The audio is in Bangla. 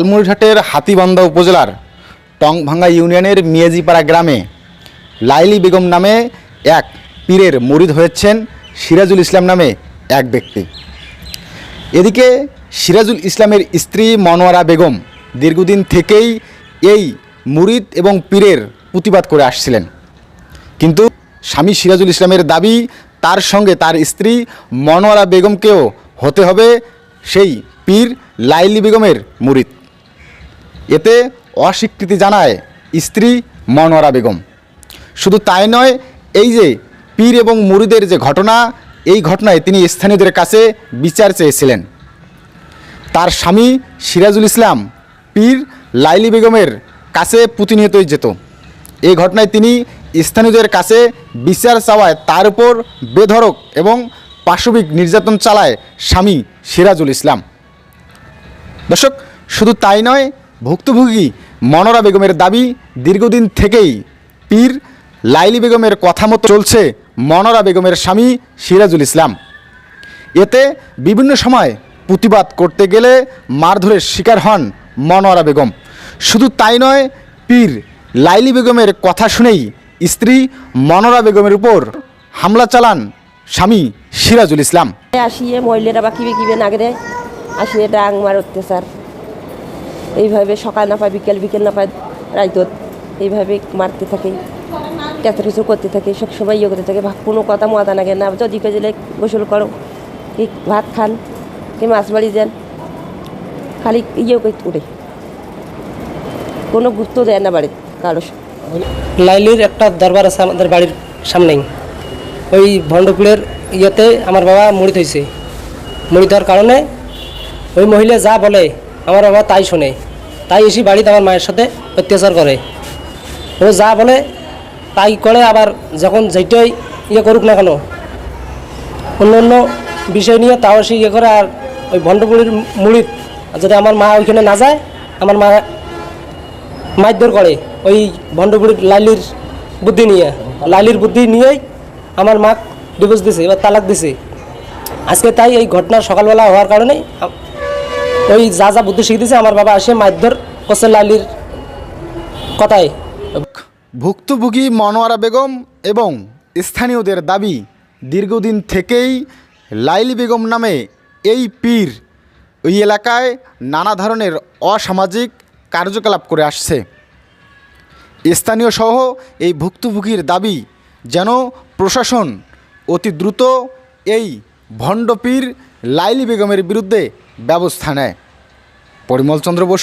লালমনিরহাটের হাতীবান্ধা উপজেলার টংভাঙ্গা ইউনিয়নের মিয়াজিপাড়া গ্রামে লাইলি বেগম নামে এক পীরের মুরিদ হয়েছেন সিরাজুল ইসলাম নামে এক ব্যক্তি। এদিকে সিরাজুল ইসলামের স্ত্রী মনোয়ারা বেগম দীর্ঘদিন থেকেই এই মুরিদ এবং পীরের প্রতিবাদ করে আসছিলেন, কিন্তু স্বামী সিরাজুল ইসলামের দাবি তার সঙ্গে তার স্ত্রী মনোয়ারা বেগমকেও হতে হবে সেই পীর লাইলি বেগমের মুরিদ। এতে অস্বীকৃতি জানায় স্ত্রী মনোয়ারা বেগম। শুধু তাই নয়, এই যে পীর এবং মুরিদের যে ঘটনা, এই ঘটনায় তিনি স্থানীয়দের কাছে বিচার চেয়েছিলেন। তার স্বামী সিরাজুল ইসলাম পীর লাইলি বেগমের কাছে প্রতিনিয়তই যেত। এই ঘটনায় তিনি স্থানীয়দের কাছে বিচার চাওয়ায় তার উপর বেধড়ক এবং পাশবিক নির্যাতন চালায় স্বামী সিরাজুল ইসলাম। দর্শক, শুধু তাই নয়, ভুক্তভোগী মনোয়ারা বেগমের দাবি দীর্ঘদিন থেকেই পীর লাইলি বেগমের কথা মতো চলছে মনোয়ারা বেগমের স্বামী সিরাজুল ইসলাম। এতে বিভিন্ন সময় প্রতিবাদ করতে গেলে মারধরের শিকার হন মনোয়ারা বেগম। শুধু তাই নয়, পীর লাইলি বেগমের কথা শুনেই স্ত্রী মনোয়ারা বেগমের উপর হামলা চালান স্বামী সিরাজুল ইসলাম। আসিয়ে মহিলারা বা কিবে নাগে দেয়, আসিয়ে ডাং মার অত্যাচার, এইভাবে সকাল না পায় বিকেল না পায় রাইতত, এইভাবে মারতে থাকে, এত কিছু করতে থাকে, সবসময় ইয়ে করতে থাকে। কোনো কথা মজা লাগে না। যদি কেজিলে গোসল করো, কি ভাত খান, কি মাছ বাড়ি যান, খালি ইয়ে উঠে, কোনো গুরুত্ব দেয় না বাড়ির কারো। লাইলির একটা দরবার আছে আমাদের বাড়ির সামনেই। ওই ভণ্ডপুরের ইয়েতে আমার বাবা মুড়িদ হয়েছে। মুড়িদ হওয়ার কারণে ওই মহিলা যা বলে আমার বাবা তাই শোনে, তাই এসে বাড়িতে আমার মায়ের সাথে অত্যাচার করে। ও যা বলে তাই করে। আবার যখন যেটাই ইয়ে করুক না কেন, অন্য অন্য বিষয় নিয়ে তাও সে ইয়ে করে। আর ওই ভণ্ডপুরের মুড়িদ যদি আমার মা ওইখানে না যায়, আমার মা মারধর করে ওই ভণ্ডপুরের লাইলির বুদ্ধি নিয়ে। লাইলির বুদ্ধি নিয়েই আমার মা ডিভোর্স দিছে, এবার তালাক দিছে আজকে। তাই এই ঘটনা সকালবেলা হওয়ার কারণে ওই যা যা বুদ্ধি শিখে দিয়েছে আমার বাবা এসে মারধর করছে লাইলির কথায়। ভুক্তভোগী মনোয়ারা বেগম এবং স্থানীয়দের দাবি দীর্ঘদিন থেকেই লাইলি বেগম নামে এই পীর ওই এলাকায় নানা ধরনের অসামাজিক কার্যকলাপ করে আসছে। স্থানীয় সহ এই ভুক্তভোগীর দাবি যেন প্রশাসন অতি দ্রুত এই ভণ্ড পীর লাইলি বেগমের বিরুদ্ধে ব্যবস্থা নেয়। পরিমল চন্দ্র বসু।